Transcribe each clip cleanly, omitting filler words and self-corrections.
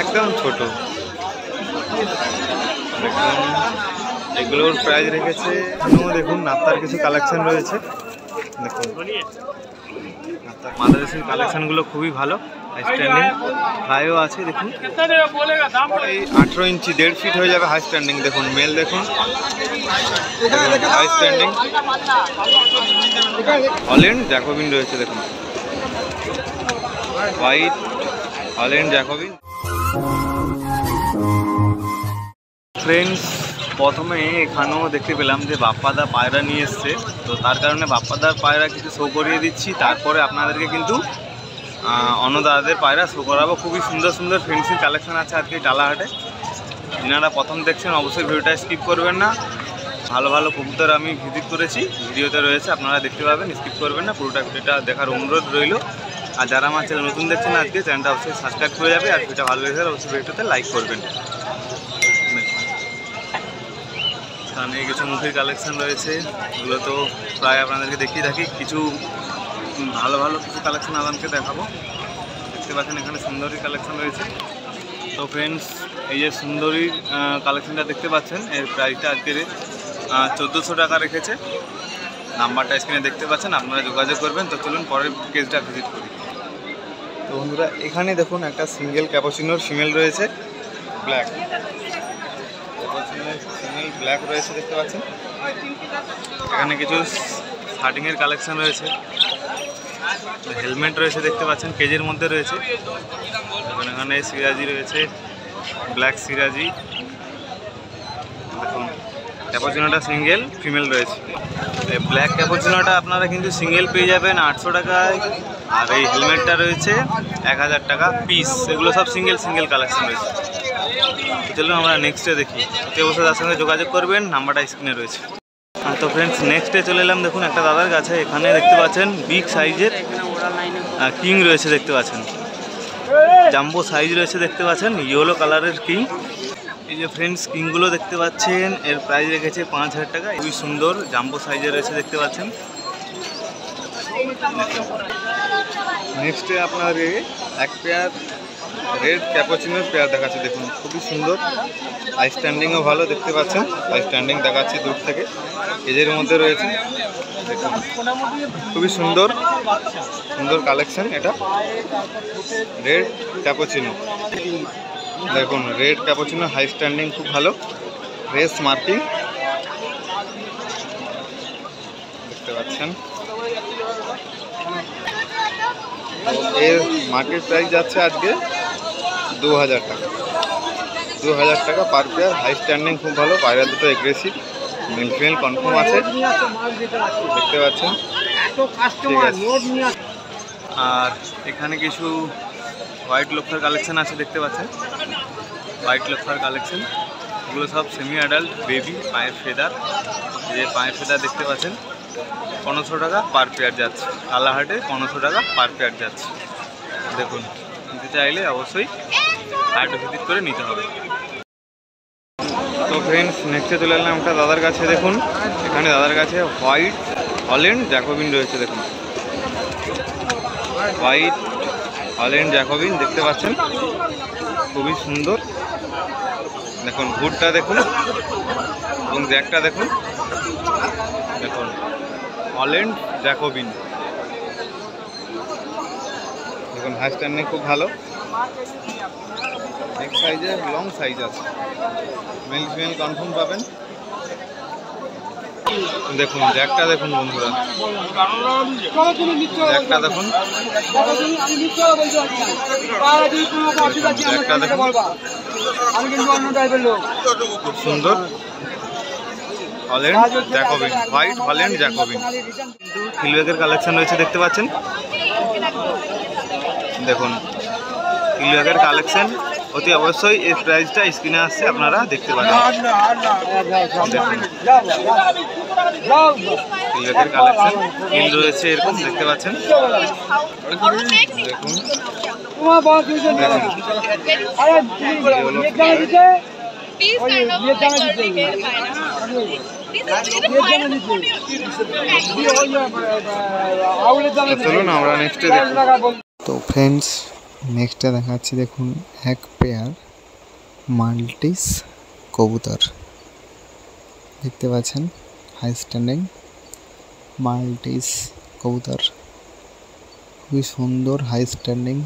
একদম ছোট। এগুলোর প্রাইস রেখেছে। দেখুন নাপ্তার কিছু কালেকশন রয়েছে। দেখুন মাদারদেশের কালেকশনগুলো খুবই ভালো। স্ট্যান্ডিং হাইও আছে। দেখুন এই 18 ইঞ্চি 1.5 ফিট হয়ে যাবে হাই স্ট্যান্ডিং। দেখুন মেল দেখুন হাই স্ট্যান্ডিং। হল্যান্ড জ্যাকোবিন রয়েছে। দেখুন হোয়াইট হল্যান্ড জ্যাকোবিন। ফ্রেন্ডস প্রথমে এখানেও দেখতে পেলাম যে বাপ্পাদা পায়রা নিয়ে এসছে, তো তার কারণে বাপ্পাদার পায়রা কিছু শো করিয়ে দিচ্ছি, তারপরে আপনাদেরকে কিন্তু অন্নদাদের পায়রা শো করাবো। খুবই সুন্দর সুন্দর ফেন্সির কালেকশন আছে আজকে ডালাহাটে। যিনারা প্রথম দেখছেন অবশ্যই ভিডিওটা স্কিপ করবেন না। ভালো ভালো কবুতর আমি ভিজিট করেছি, ভিডিওতে রয়েছে, আপনারা দেখতে পাবেন, স্কিপ করবেন না। পুরোটা ভিডিওটা দেখার অনুরোধ রইল। আর যারা আমার চ্যানেল নতুন দেখছেন আজকে চ্যানেলটা অবশ্যই সাবস্ক্রাইব করে যাবে, আর ভিডিওটা ভালো লেগে অবশ্যই ভিডিওতে লাইক করবেন। এখানে কিছু মুখের কালেকশন রয়েছে, এগুলো তো প্রায় আপনাদেরকে দেখিয়ে থাকি। কিছু ভালো ভালো কিছু কালেকশন আপনাদেরকে দেখাবো। দেখতে পাচ্ছেন এখানে সুন্দরী কালেকশন রয়েছে। তো ফ্রেন্ডস এই যে সুন্দরীর কালেকশনটা দেখতে পাচ্ছেন, এর প্রাইসটা আজকে 1400 টাকা রেখেছে। নাম্বারটা স্ক্রিনে দেখতে পাচ্ছেন, আপনারা যোগাযোগ করবেন। তো চলুন পরের কেসটা ভিজিট করি। তো বন্ধুরা এখানে দেখুন একটা সিঙ্গেল ক্যাপুচিনোর ফিমেল রয়েছে, ব্ল্যাক সিঙ্গেল ব্ল্যাক রয়েছে, দেখতে পাচ্ছেন। এখানে কিছু শার্টিংয়ের কালেকশন রয়েছে, হেলমেট রয়েছে, দেখতে পাচ্ছেন কেজের মধ্যে রয়েছে। এখানে সিরাজি রয়েছে, ব্ল্যাক সিরাজি। দেখুন ক্যাপুচিনোটা সিঙ্গেল ফিমেল রয়েছে। এই ব্ল্যাক ক্যাপুচিনোটা আপনারা কিন্তু সিঙ্গেল পেয়ে যাবেন 800 টাকায়, আর এই হেলমেটটা রয়েছে 1000 টাকা পিস। এগুলো সব সিঙ্গেল সিঙ্গেল কালেকশন রয়েছে। চলুন আমরা নেক্সটে দেখি। যে অবশ্যই তার সঙ্গে যোগাযোগ করবেন, নাম্বারটা স্ক্রিনে রয়েছে। তো ফ্রেন্ডস নেক্সটে চলে এলাম। দেখুন একটা দাদার কাছে, এখানে দেখতে পাচ্ছেন বিগ সাইজের কিং রয়েছে, দেখতে পাচ্ছেন জাম্বো সাইজ রয়েছে, দেখতে পাচ্ছেন ইয়েলো কালারের কিং। এই যে ফ্রেন্ডস কিংগুলো দেখতে পাচ্ছেন, এর প্রাইস রেখেছে 5000 টাকা। খুবই সুন্দর জাম্বো সাইজের রয়েছে, দেখতে পাচ্ছেন। নেক্সটে আপনার এক পেয়ার রেড ক্যাপুচিনোর পেয়ার দেখাচ্ছে। দেখুন খুবই সুন্দর, হাই স্ট্যান্ডিংও ভালো, দেখতে পাচ্ছেন হাই স্ট্যান্ডিং দেখাচ্ছে দূর থেকে। এজের মধ্যে রয়েছে, দেখুন খুবই সুন্দর সুন্দর কালেকশন। এটা রেড ক্যাপুচিনো, দেখুন রেড ক্যাপুচিনো হাই স্ট্যান্ডিং খুব ভালো, রেস মার্কিং দেখতে পাচ্ছেন। এর মার্কেট প্রাইস যাচ্ছে আজকে 2000 টাকা। 2000 টাকা পার পেয়ার, হাই স্ট্যান্ডিং খুব ভালো। পায়রা দুটো এগ্রেসিভ, মেল ফিমেল কনফার্ম আছে, দেখতে পাচ্ছেন। ঠিক আছে। আর এখানে কিছু হোয়াইট লক্ষার কালেকশন আছে, দেখতে পাচ্ছেন হোয়াইট লক্ষার কালেকশন। এগুলো সব সেমি অ্যাডাল্ট বেবি। পায়ের ফেদার, যে পায়ের ফেদার দেখতে পাচ্ছেন 1500 টাকা পার পেয়ার যাচ্ছে। কালাহাটে 1500 টাকা পার পেয়ার যাচ্ছে। দেখুন নিতে চাইলে অবশ্যই হাটে ভিজিট করে নিতে হবে। তো ফ্রেন্ডস নেক্সটে চলে এলাম একটা দাদার কাছে। দেখুন এখানে দাদার কাছে হোয়াইট হল্যান্ড জ্যাকোবিন রয়েছে। দেখুন হোয়াইট হল্যান্ড জ্যাকোবিন দেখতে পাচ্ছেন, খুবই সুন্দর। দেখুন হুডটা দেখুন এবং জ্যাকটা দেখুন। দেখুন হল্যান্ড জ্যাকোবিন, দেখুন হাই স্ট্যান্ডিং খুব ভালো। এক সাইজের লং সাইজ আছে, মেল ফিমেল কনফার্ম পাবেন। দেখুন জ্যাকটা দেখুন বন্ধুরা, জ্যাকটা দেখুন, জ্যাকটা দেখুন খুব সুন্দর। Holland Jacobin, white Holland Jacobin. কিন্তু ফিলব্যাগের কালেকশন রয়েছে, দেখতে পাচ্ছেন। দেখুন ফিলব্যাগের কালেকশন অতি অবশ্যই এই প্রাইসটা স্ক্রিনে আসছে, আপনারা দেখতে পারেন। ফিলব্যাগের কালেকশন হিল রয়েছে এরকম, দেখতে পাচ্ছেন। দেখুন চলুন আমরা নেক্সটে দেখি। তো ফ্রেন্ডস নেক্সটটা দেখাচ্ছি, দেখুন এক পেয়ার মাল্টিস কবুতর দেখতে পাচ্ছেন, হাই স্ট্যান্ডিং মাল্টিস কবুতর, খুবই সুন্দর হাই স্ট্যান্ডিং,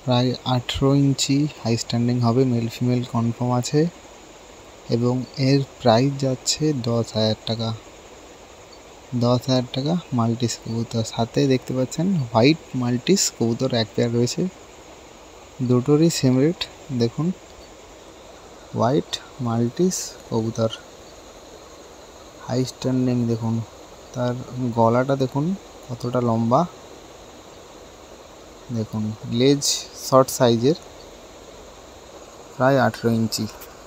প্রায় 18 ইঞ্চি হাই স্ট্যান্ডিং হবে, মেল ফিমেল কনফার্ম আছে এবং এর প্রাইস যাচ্ছে 10,000 টাকা। 10,000 টাকা মাল্টিস কবুতর। সাথে দেখতে পাচ্ছেন হোয়াইট মাল্টিস কবুতর এক পেয়ার রয়েছে, দুটোরই সেম রেট। দেখুন হোয়াইট মাল্টিস কবুতর হাই স্ট্যান্ডিং, দেখুন তার গলাটা দেখুন কতটা লম্বা, দেখুন লেজ শর্ট সাইজের, প্রায় 18 ইঞ্চি।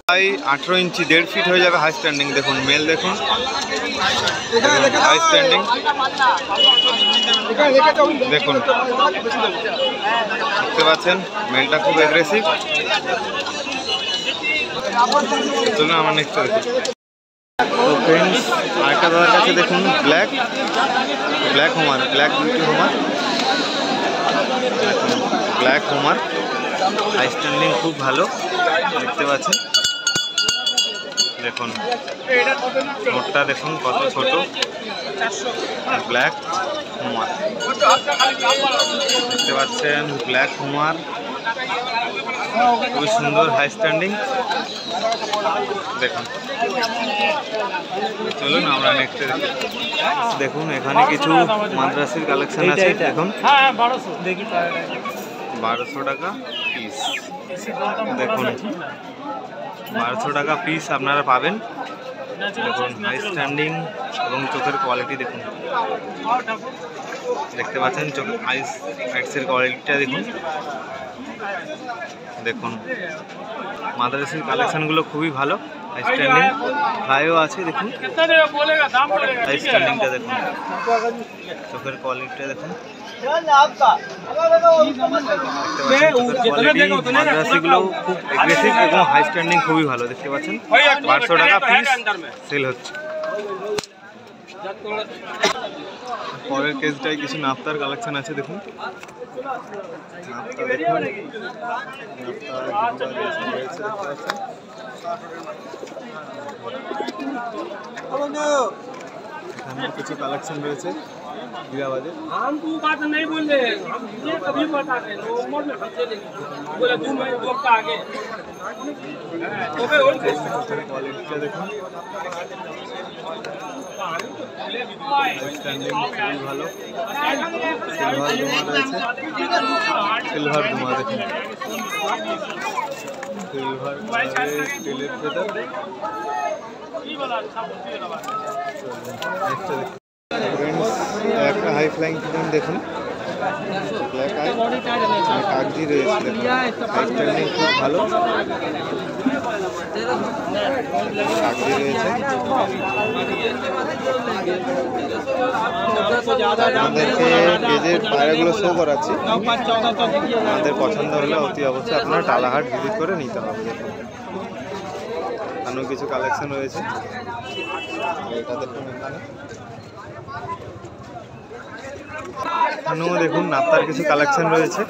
প্রায় 18 ইঞ্চি, 1.5 ফিট হয়ে যাবে হাই স্ট্যান্ডিং। দেখুন মেল দেখুন হাই স্ট্যান্ডিং, দেখুন দেখতে পাচ্ছেন মেলটা খুব অ্যাগ্রেসিভ। চলুন আমার নেক্সট দেখুন। তো ফ্রেন্ডস আরেকটা দাদার কাছে দেখুন black homer, black beauty homer, black homer high standing খুব ভালো দেখতে পাচ্ছেন। দেখুন নোটটা দেখুন কত ছোট, ব্ল্যাক হোমার দেখতে পাচ্ছেন, ব্ল্যাক হোমার খুবই সুন্দর হাই স্ট্যান্ডিং। দেখুন চলুন আমরা নেক্সট দেখুন। এখানে কিছু মাদ্রাসির কালেকশন আছে, দেখুন 1200 টাকা পিস। দেখুন 1200 টাকা পিস আপনারা পাবেন। দেখুন হাই স্ট্যান্ডিং এবং চোখের কোয়ালিটি দেখুন, দেখতে পাচ্ছেন চোখ আইসের কোয়ালিটিটা দেখুন। দেখুন মাদ্রাসির কালেকশনগুলো খুবই ভালো, হাই স্ট্যান্ডিং ফ্লাইও আছে। দেখুন হাই স্ট্যান্ডিংটা দেখুন, চোখের কোয়ালিটিটা দেখুন, মাদ্রাসিগুলো খুব এগ্রেসিভ এবং হাই স্ট্যান্ডিং খুবই ভালো দেখতে পাচ্ছেন। 1200 টাকা পিস সেল হচ্ছে। পরের কেসটায় কিছু নাপ্তার কালেকশন আছে, দেখুন নাপ্তা দেখুন, এখানে কিছু কালেকশন রয়েছে हीराबाद। हमको बात नहीं बोले, हम ये कभी बता रहे हैं, उम्र में हम चले बोले 2 महीने वक्त आगे तो फिर और क्वालिटी का देखो, स्टैंडिंग খুবই ভালো, সিলভার ডুমা রয়েছে, সিলভার ডুমা দেখুন, সিলভার কালারের স্টিলের ফেদার। একটা হাই ফ্লাইং পিজন দেখুন, ব্ল্যাক আই কাগজি রয়েছে, দেখুন হাই স্ট্যান্ডিং খুব ভালো, কাগজি রয়েছে। আমাদেরকে পেজের পায়রাগুলো শো করাচ্ছি, আমাদের পছন্দ হলে অতি অবশ্যই আপনারা টালাহাট ভিজিট করে নিতে হবে। দেখুন আরও কিছু কালেকশন রয়েছে, এটা দেখুন এখানেও দেখুন নাপ্তার কিছু কালেকশন রয়েছে।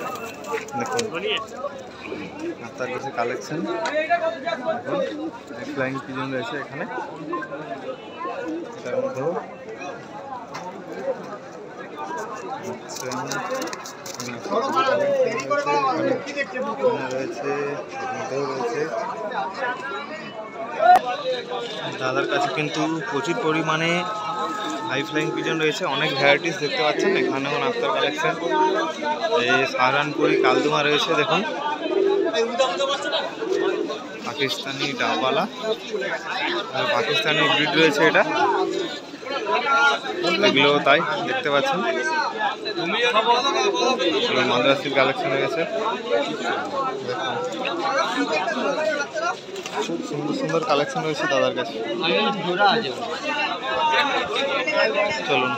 দেখুন নাপ্তার কিছু কালেকশন, দেখুন ফ্লাইং পিজন রয়েছে এখানে, এটার মধ্যেও রয়েছে, দাদার কাছে কিন্তু প্রচুর পরিমাণে হাই ফ্লাইং পিজন রয়েছে, অনেক ভ্যারাইটিস দেখতে পাচ্ছেন। এখানেও নাপ্তার কালেকশন, এই সাহারানপুরি কালদুমা রয়েছে, দেখুন পাকিস্তানি ডাবওয়ালা, পাকিস্তানি ব্রিড রয়েছে এটা, এগুলো তাই দেখতে পাচ্ছেন। মাদ্রাসির কালেকশন হয়ে গেছে, খুব সুন্দর সুন্দর কালেকশন রয়েছে দাদার কাছে। চলুন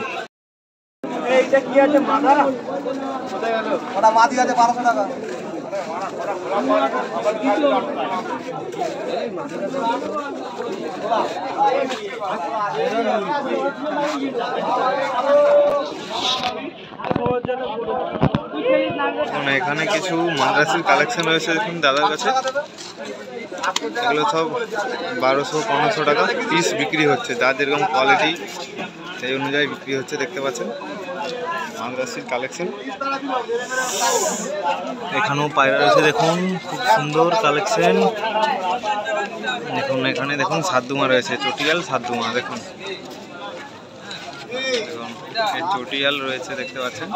এইটা কি আছে মাথা কোথায় গেল, ওটা মাটি আছে 1200 টাকা। দেখুন এখানে কিছু মাদ্রাসির কালেকশন রয়েছে দেখুন দাদার কাছে। এগুলো সব 1200-1500 টাকা পিস বিক্রি হচ্ছে, যার যেরকম কোয়ালিটি সেই অনুযায়ী বিক্রি হচ্ছে। দেখতে পাচ্ছেন মাদ্রাসির কালেকশন। এখানেও পায়রা রয়েছে দেখুন, খুব সুন্দর কালেকশন। দেখুন এখানে দেখুন সাতদুমা রয়েছে, চটিয়াল সাতদুমা। দেখুন এই চটিয়াল রয়েছে, দেখতে পাচ্ছেন।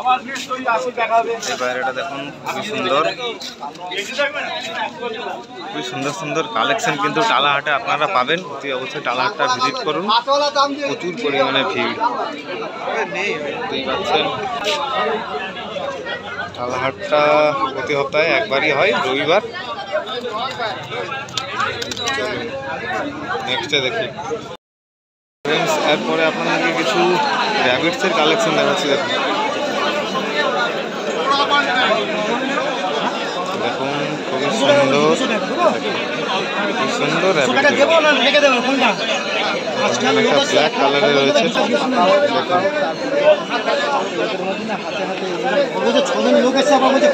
এই পায়রাটা দেখুন খুবই সুন্দর, খুবই সুন্দর সুন্দর কালেকশন কিন্তু টালাহাটে আপনারা পাবেন। অতি অবশ্যই টালাহাটটা ভিজিট করুন, প্রচুর পরিমাণে ভিড়। দেখতেই পাচ্ছেন টালাহাটটা প্রতি সপ্তাহে একবারই হয়, রবিবার। নেক্সটে দেখি ফ্রেন্ডস, এরপরে আপনাদেরকে কিছু র্যাবিটসের কালেকশন দেখাচ্ছি। দেখুন দেখুন খুবই সুন্দর, খুব সুন্দর র্যাবিট। একটা ব্ল্যাক কালারের রয়েছে। দেখুন র্যাবিটের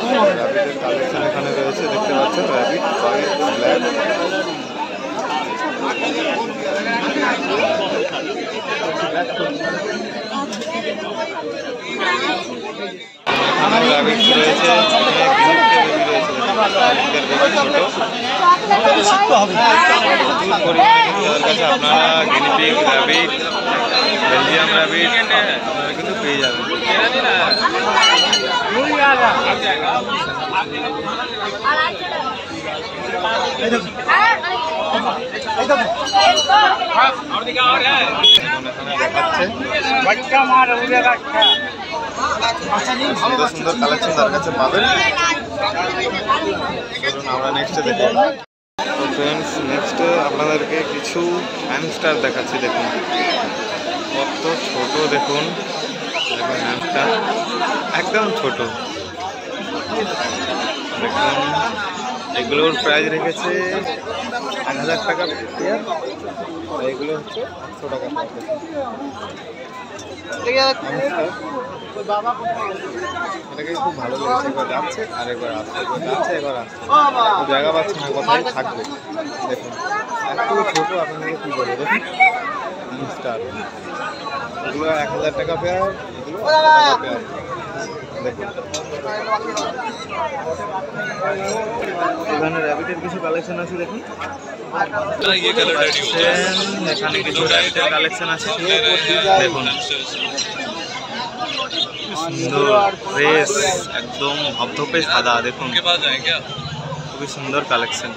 কালেকশন এখানে রয়েছে, দেখতে পাচ্ছেন। Rabbit white black. র্যাবিট রয়েছে, আপনারা গিনিপিগ র্যাবিট, বেলজিয়াম র্যাবিট আপনারা কিন্তু পেয়ে যাবেন। সুন্দর সুন্দর কালেকশন তার কাছে পাবেন। আমরা নেক্সটে দেখি। তো ফ্রেন্ডস, নেক্সট আপনাদেরকে কিছু হ্যামস্টার দেখাচ্ছি। দেখুন কত ছোট, দেখুন দেখুন হ্যামস্টার একদম ছোট। দেখুন এগুলোর প্রাইস রেখেছে 1000 টাকা পেয়ার, এগুলো হচ্ছে 100 টাকা পেয়ার। এটাকে খুব ভালো লেগেছে, একবার যাচ্ছে আর একবার আসছে, একবার যাচ্ছে একবার আসছে, জায়গা পাচ্ছে না, কোথায় থাকবে। দেখুন এত ছোটো, আপনাদেরকে কী বলবো। দেখুন হ্যামস্টার এগুলো 1000 টাকা পেয়ার, এগুলো 100 টাকা পেয়ার। দেখুন এখানে র্যাবিটের কিছু কালেকশন আছে। দেখুন এখানে কিছু র্যাবিটের কালেকশন আছে। দেখুন সুন্দর ফ্রেশ, একদম ধপধপে সাদা। দেখুন খুবই সুন্দর কালেকশন।